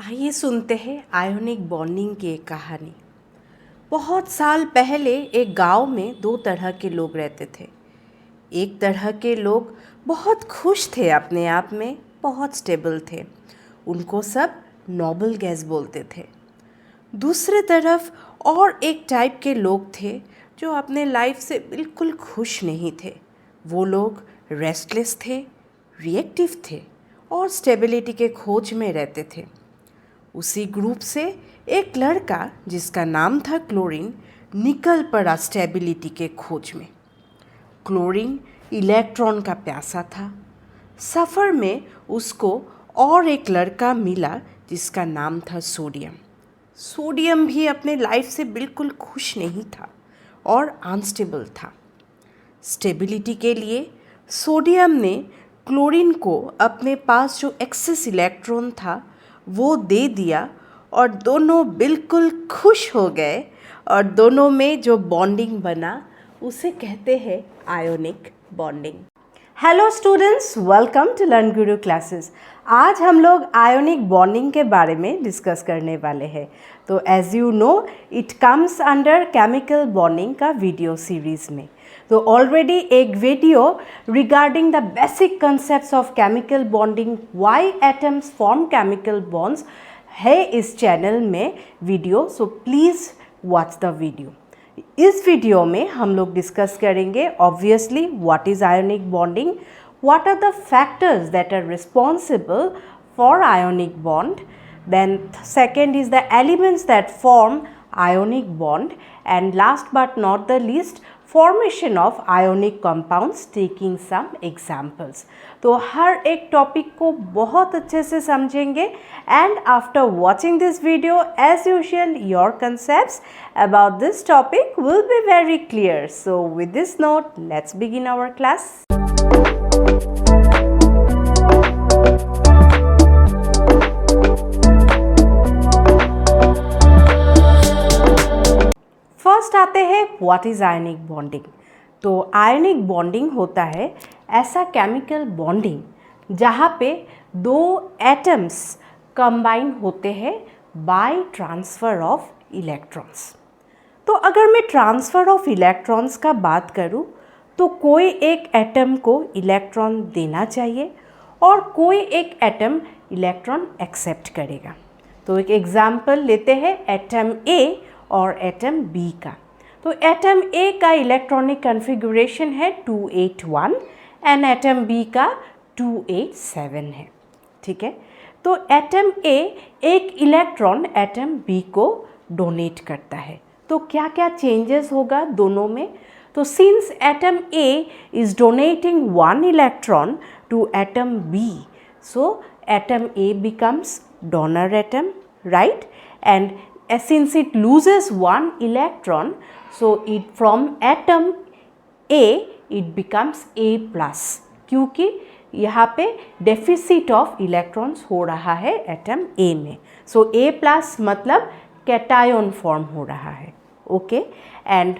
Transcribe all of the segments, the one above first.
आइए सुनते हैं आयोनिक बॉन्डिंग की एक कहानी। बहुत साल पहले एक गांव में दो तरह के लोग रहते थे। एक तरह के लोग बहुत खुश थे, अपने आप में बहुत स्टेबल थे, उनको सब नोबल गैस बोलते थे। दूसरे तरफ और एक टाइप के लोग थे जो अपने लाइफ से बिल्कुल खुश नहीं थे। वो लोग रेस्टलेस थे, रिएक्टिव थे और स्टेबिलिटी के खोज में रहते थे। उसी ग्रुप से एक लड़का जिसका नाम था क्लोरीन निकल पड़ा स्टेबिलिटी के खोज में। क्लोरीन इलेक्ट्रॉन का प्यासा था। सफ़र में उसको और एक लड़का मिला जिसका नाम था सोडियम। सोडियम भी अपने लाइफ से बिल्कुल खुश नहीं था और अनस्टेबल था। स्टेबिलिटी के लिए सोडियम ने क्लोरीन को अपने पास जो एक्सेस इलेक्ट्रॉन था वो दे दिया और दोनों बिल्कुल खुश हो गए। और दोनों में जो बॉन्डिंग बना उसे कहते हैं ionic bonding. Hello students, welcome to learn guru classes. आज हम लोग आयोनिक बॉन्डिंग के बारे में डिस्कस करने वाले हैं। तो as you know it comes under chemical bonding का वीडियो सीरीज़ में। तो ऑलरेडी एक video regarding the basic concepts of chemical bonding, why atoms form chemical bonds है इस चैनल में video, so please watch the video. इस video में हम लोग डिस्कस करेंगे obviously what is ionic bonding, what are the factors that are responsible for ionic bond, then second is the elements that form ionic bond, and last but not the least formation of ionic compounds, taking some examples. तो हर एक topic को बहुत अच्छे से समझेंगे and after watching this video as usual your concepts about this topic will be very clear. So with this note let's begin our class. First आते हैं what is ionic bonding. तो आयनिक बॉन्डिंग होता है ऐसा chemical bonding जहाँ पे दो atoms combine होते हैं बाय ट्रांसफ़र ऑफ इलेक्ट्रॉन्स। तो अगर मैं ट्रांसफ़र ऑफ इलेक्ट्रॉन्स का बात करूँ तो कोई एक एटम को इलेक्ट्रॉन देना चाहिए और कोई एक एटम इलेक्ट्रॉन एक्सेप्ट करेगा। तो एक एग्जाम्पल लेते हैं एटम ए और एटम बी का। तो एटम ए का इलेक्ट्रॉनिक कन्फिगुरेशन है 281 एंड एटम बी का 287 है। ठीक है, तो एटम ए एक इलेक्ट्रॉन एटम बी को डोनेट करता है। तो क्या क्या चेंजेस होगा दोनों में? तो since atom A is donating 1 electron to atom B, so atom A becomes donor atom, right? And since it loses 1 electron, so it from atom A it becomes A plus, क्योंकि यहाँ पे deficit of electrons हो रहा है atom A में। So A plus मतलब cation form हो रहा है। Okay, and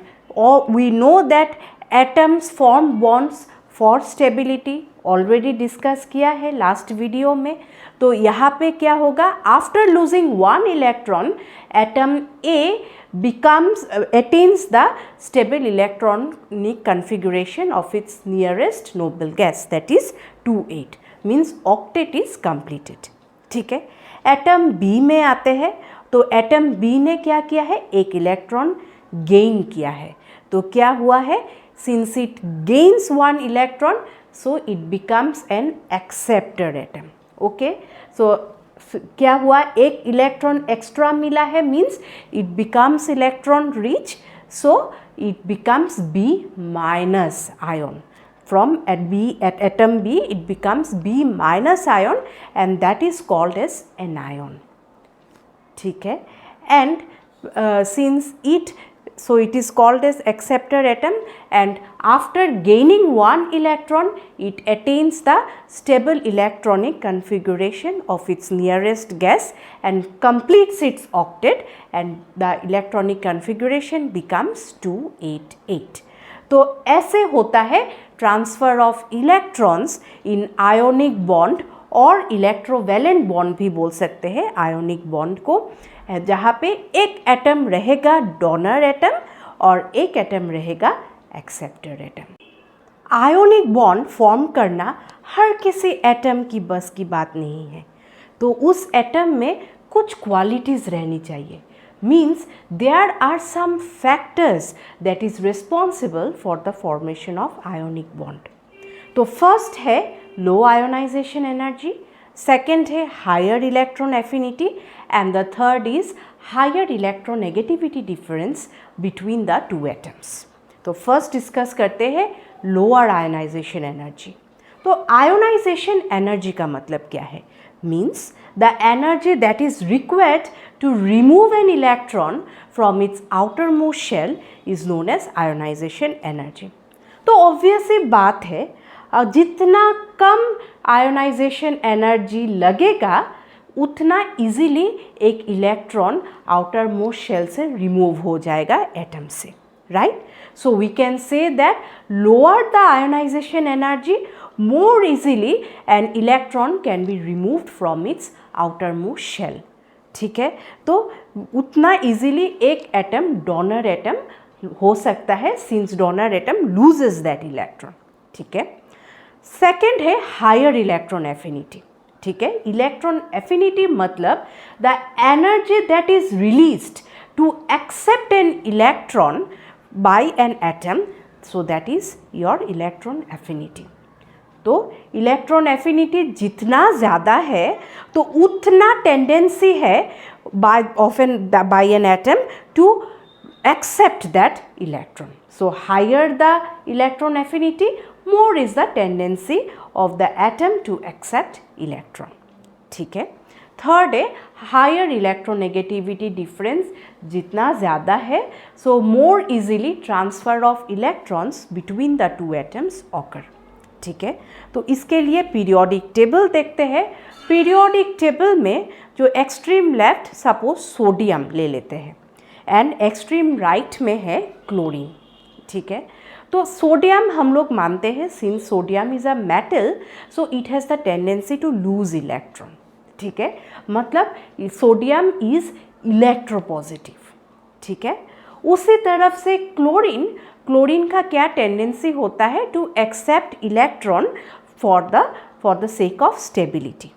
we know that atoms form bonds for stability, already discuss किया है लास्ट वीडियो में। तो यहाँ पे क्या होगा, after losing 1 electron atom A becomes attains the stable electronic configuration of its nearest noble gas, that is 28, means octet is completed. ठीक है, एटम बी में आते हैं। तो एटम बी ने क्या किया है, एक इलेक्ट्रॉन गेन किया है। तो क्या हुआ है, since it gains 1 electron so it becomes an acceptor atom. Okay, so क्या हुआ, एक इलेक्ट्रॉन एक्स्ट्रा मिला है, means it becomes electron rich, so it becomes B minus ion. From at atom B it becomes B minus ion and that is called as anion. ठीक है, and since it is called as acceptor atom, and after gaining 1 electron it attains the stable electronic configuration of its nearest gas and completes its octet, and the electronic configuration becomes 288. तो ऐसे होता है transfer of electrons in ionic bond और electrovalent bond भी बोल सकते हैं ionic bond को, जहाँ पे एक एटम रहेगा डोनर एटम और एक एटम रहेगा acceptor atom. Ionic bond form करना हर किसी एटम की बस की बात नहीं है, तो उस एटम में कुछ क्वालिटीज़ रहनी चाहिए। Means there are some factors that is responsible for the formation of ionic bond. तो फर्स्ट है लो आयोनाइजेशन एनर्जी, सेकेंड है higher electron affinity and the third is higher electronegativity difference between the two atoms. तो first discuss करते हैं lower ionization energy. तो ionization energy का मतलब क्या है? Means the energy that is required to remove an electron from its outermost shell is known as ionization energy. तो obvious ही बात है, जितना कम आयोनाइजेशन एनर्जी लगेगा उतना इजीली एक इलेक्ट्रॉन आउटर मोस्ट शेल से रिमूव हो जाएगा एटम से, right? So we can say that lower the ionization energy, more easily an electron can be removed from its outermost shell. ठीक है, तो उतना इजीली एक एटम डोनर एटम हो सकता है since donor atom loses that electron. ठीक है, सेकेंड है हायर इलेक्ट्रॉन एफिनिटी। ठीक है, इलेक्ट्रॉन एफिनिटी मतलब the energy that is released to accept an electron by an atom, so that is your electron affinity. तो इलेक्ट्रॉन एफिनिटी जितना ज़्यादा है तो उतना टेंडेंसी है by an atom to accept that electron. So higher the electron affinity, more is the tendency of the atom to accept electron. ठीक है, third है हायर इलेक्ट्रोनेगेटिविटी डिफरेंस, जितना ज़्यादा है so more easily transfer of electrons between the two atoms occur. ठीक है, तो इसके लिए पीरियोडिक टेबल देखते हैं। पीरियोडिक टेबल में जो एक्सट्रीम लेफ्ट सपोज सोडियम ले लेते हैं एंड एक्सट्रीम राइट में है क्लोरीन। ठीक है, तो सोडियम हम लोग मानते हैं since sodium is a metal so it has the tendency to lose electron. ठीक है, मतलब सोडियम इज इलेक्ट्रोपॉजिटिव। ठीक है, उसी तरफ से क्लोरीन का क्या टेंडेंसी होता है to accept electron for the sake of stability.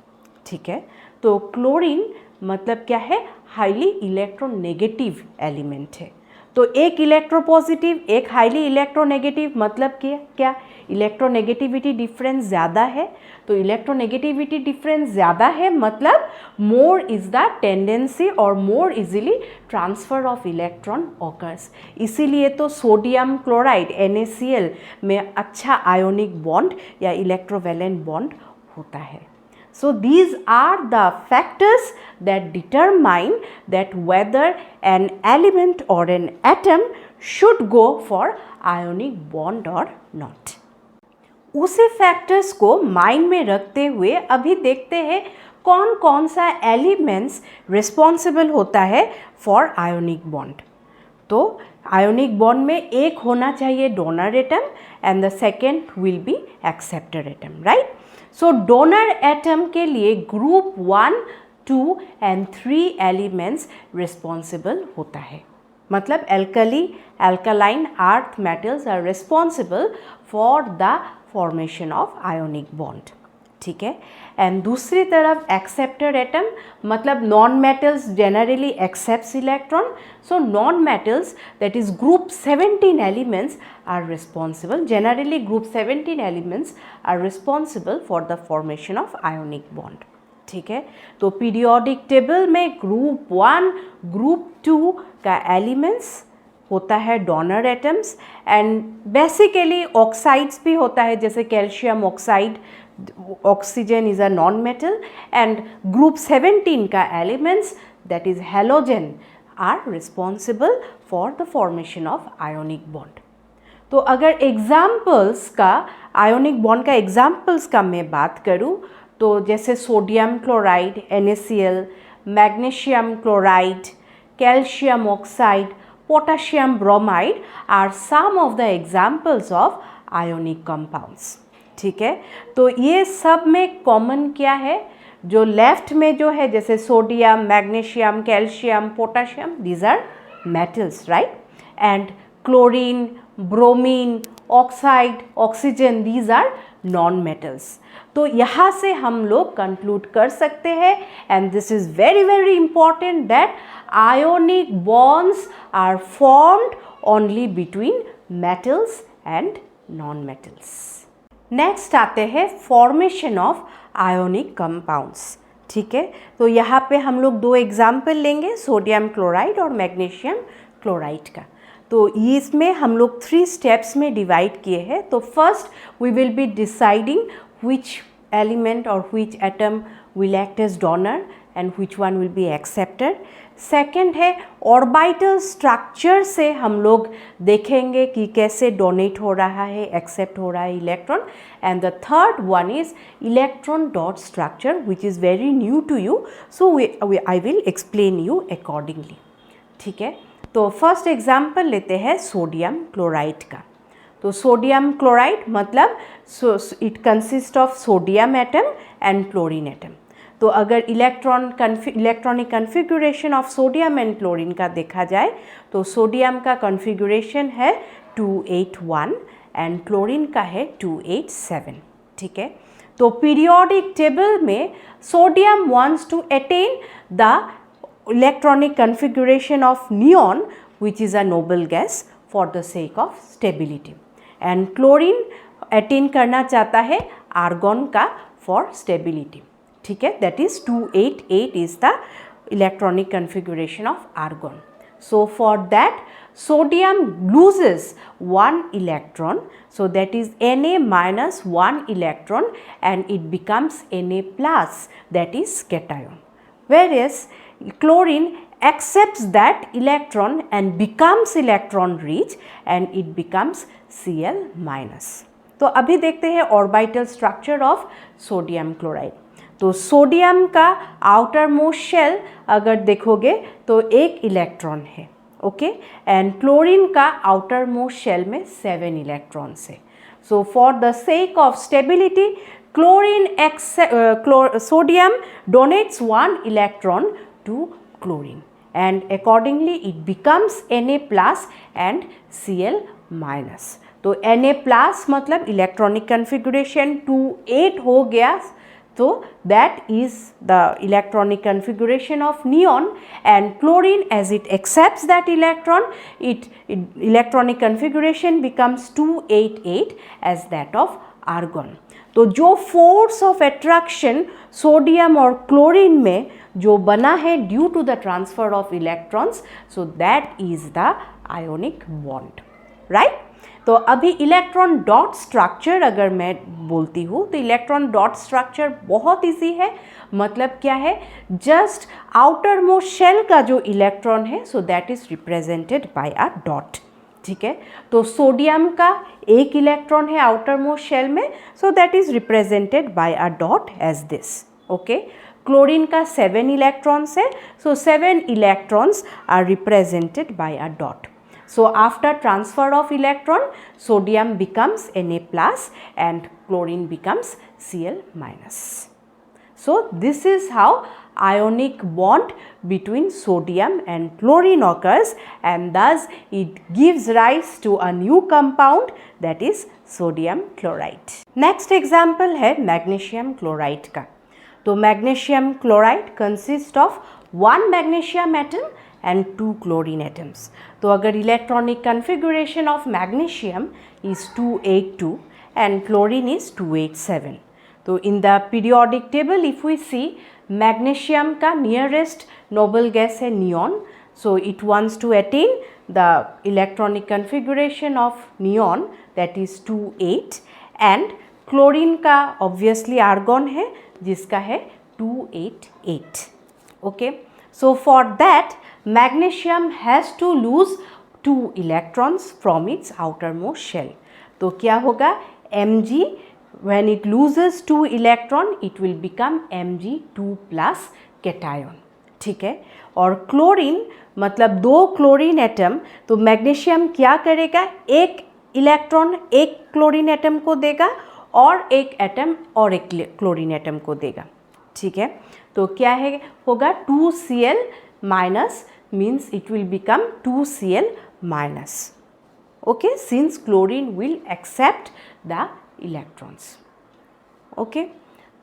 ठीक है, तो क्लोरीन मतलब क्या है? हाईली इलेक्ट्रोनेगेटिव एलिमेंट है। तो एक इलेक्ट्रोपॉजिटिव एक हाईली इलेक्ट्रोनेगेटिव मतलब क्या? इलेक्ट्रोनेगेटिविटी डिफरेंस ज़्यादा है, तो इलेक्ट्रोनेगेटिविटी डिफरेंस ज़्यादा है मतलब मोर इज़ द टेंडेंसी और मोर easily transfer of electron occurs. इसीलिए तो सोडियम क्लोराइड NaCl में अच्छा आयोनिक बॉन्ड या इलेक्ट्रोवैलेंट बॉन्ड होता है। So these are the factors that determine that whether an element or an atom should go for ionic bond or not. उसी factors को mind में रखते हुए अभी देखते हैं कौन कौन सा एलिमेंट्स रिस्पॉन्सिबल होता है फॉर आयोनिक बॉन्ड। तो आयोनिक बॉन्ड में एक होना चाहिए donor atom and the second will be acceptor atom, right? So donor atom के लिए ग्रुप 1, 2 एंड 3 एलिमेंट्स रिस्पॉन्सिबल होता है। मतलब alkaline earth metals are responsible for the formation of ionic bond. ठीक है, एंड दूसरी तरफ एक्सेप्टर एटम मतलब non metals generally accepts electron, so non metals that is group 17 elements are responsible, generally group 17 elements are responsible for the formation of ionic bond. ठीक है, तो periodic table में group 1, group 2 का elements होता है donor atoms and basically oxides भी होता है, जैसे calcium oxide, oxygen is a non metal and group 17 का elements that is halogen are responsible for the formation of ionic bond. तो अगर एग्जाम्पल्स का आयोनिक बॉन्ड का एग्जाम्पल्स का मैं बात करूँ तो जैसे sodium chloride NaCl, magnesium chloride, calcium oxide, potassium bromide are some of the examples of ionic compounds. ठीक है। तो ये सब में कॉमन क्या है, जो लेफ्ट में जो है जैसे sodium, magnesium, calcium, potassium, these are metals, right, and chlorine, bromine, oxide, oxygen, these are non metals. तो यहाँ से हम लोग कंक्लूड कर सकते हैं, and this is very very important, that ionic bonds are formed only between metals and non metals. Next आते हैं फॉर्मेशन ऑफ आयोनिक कंपाउंड्स, ठीक है। तो यहाँ पे हम लोग दो एग्जाम्पल लेंगे, सोडियम क्लोराइड और मैग्नीशियम क्लोराइड का। तो इसमें हम लोग 3 स्टेप्स में डिवाइड किए हैं। तो first we will be deciding which element or which atom will act as donor and which one will be accepted. Second है ऑर्बिटल स्ट्रक्चर से हम लोग देखेंगे कि कैसे डोनेट हो रहा है, एक्सेप्ट हो रहा है electron. And the third one is electron dot structure which is very new to you, so I will explain you accordingly, ठीक है। तो फर्स्ट एग्जाम्पल लेते हैं सोडियम क्लोराइड का। तो सोडियम क्लोराइड मतलब it consist of sodium atom and chlorine atom. तो अगर electronic configuration of sodium and chlorine का देखा जाए तो सोडियम का कन्फिगुरेशन है 281 एंड क्लोरीन का है 287, ठीक है। तो पीरियोडिक टेबल में sodium wants to attain the electronic configuration of neon which is a noble gas for the sake of stability, and chlorine attain करना चाहता है आर्गन का फॉर स्टेबिलिटी, ठीक है। That is 288 is the electronic configuration of argon. So for that sodium loses one electron, so that is Na minus 1 electron and it becomes Na plus, that is cation. Whereas chlorine accepts that electron and becomes electron rich and it becomes Cl minus. तो अभी देखते हैं orbital structure of sodium chloride. तो sodium का outermost shell अगर देखोगे तो एक इलेक्ट्रॉन है, ओके, एंड क्लोरीन का आउटर मोस्ट शेल में 7 इलेक्ट्रॉन्स है. So for the sake of stability sodium donates 1 electron to chlorine and accordingly it becomes Na plus and Cl minus. तो Na plus मतलब इलेक्ट्रॉनिक कन्फिगुरेशन 2,8 हो गया, तो that is the electronic configuration of neon, and chlorine as it accepts that electron, electronic configuration becomes 288 as that of argon. तो जो force of attraction sodium और chlorine में जो बना है due to the transfer of electrons, so that is the ionic bond, right. तो अभी electron dot structure अगर मैं बोलती हूँ तो इलेक्ट्रॉन डॉट स्ट्रक्चर बहुत इजी है. मतलब क्या है, जस्ट आउटर मोस्ट शेल का जो इलेक्ट्रॉन है सो that is represented by a dot, ठीक है. तो सोडियम का एक इलेक्ट्रॉन है आउटर मोस्ट शेल में, so that is represented by a dot as this, okay. Chlorine का 7 इलेक्ट्रॉन्स है, so 7 electrons are represented by a dot. So after transfer of electron, sodium becomes Na plus and chlorine becomes Cl minus. So this is how ionic bond between sodium and chlorine occurs, and thus it gives rise to a new compound, that is sodium chloride. Next example है magnesium chloride का. तो magnesium chloride consists of 1 magnesium atom and 2 chlorine atoms. तो अगर electronic configuration of magnesium is 282 and chlorine is 287. तो in the periodic table if we see, magnesium का nearest noble gas है neon, so it wants to attain the electronic configuration of neon, that is 28, and chlorine का obviously argon है जिसका है 288, okay. So for that magnesium has to lose 2 electrons from its outermost shell. तो क्या होगा, Mg when it loses 2 electron it will become Mg2 plus cation, ठीक है. और क्लोरीन मतलब 2 क्लोरीन एटम, तो मैग्नीशियम क्या करेगा, एक इलेक्ट्रॉन एक क्लोरीन एटम को देगा और एक एटम और एक क्लोरीन एटम को देगा, ठीक है। तो क्या है होगा 2Cl minus means it will become 2Cl minus, okay, since chlorine will accept the electrons, okay.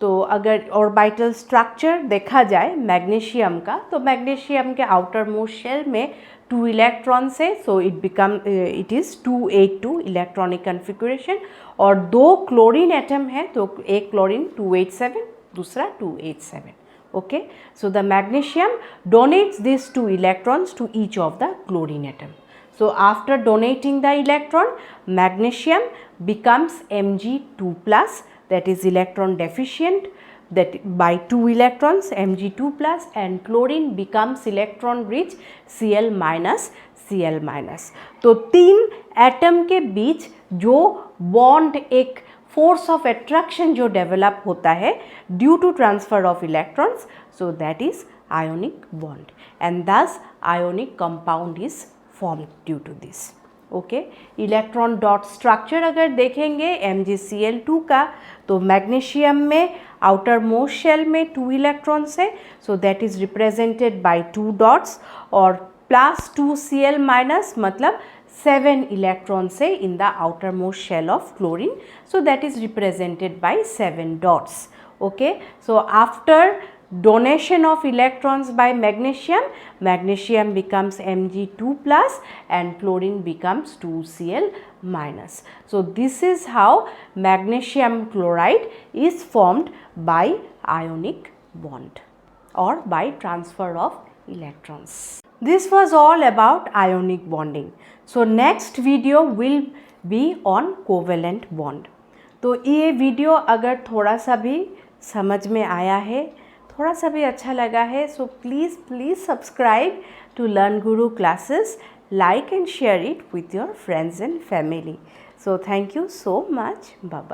तो अगर ऑर्बिटल स्ट्रक्चर देखा जाए मैग्नीशियम का, तो मैग्नीशियम के आउटर मोस्ट शेल में 2 इलेक्ट्रॉन्स है, so it is 282 electronic configuration, और 2 क्लोरीन एटम है, तो एक क्लोरीन 287, दूसरा 287, okay. So the magnesium donates these 2 electrons to each of the chlorine atom. So after donating the electron, magnesium becomes Mg2 plus, that is electron deficient, that by 2 electrons Mg2 plus, and chlorine becomes electron rich Cl minus Cl minus. तो 3 atom के बीच जो bond एक force of attraction जो develop होता है due to transfer of electrons, so that is ionic bond, and thus ionic compound is formed due to this, okay. Electron dot structure अगर देखेंगे MgCl2 का, तो मैग्नीशियम में आउटर मोस्ट शेल में 2 electrons है, सो that is represented bye 2 dots, और plus 2Cl minus मतलब 7 electrons say in the outermost shell of chlorine, so that is represented by 7 dots, okay. So after donation of electrons by magnesium, magnesium becomes Mg2 plus and chlorine becomes 2Cl minus. So this is how magnesium chloride is formed by ionic bond or by transfer of electrons. This was all about ionic bonding. So next video will be on covalent bond. तो ये video अगर थोड़ा सा भी समझ में आया है, थोड़ा सा भी अच्छा लगा है, so please subscribe to Learn Guru classes, like and share it with your friends and family. So thank you so much. Bye bye.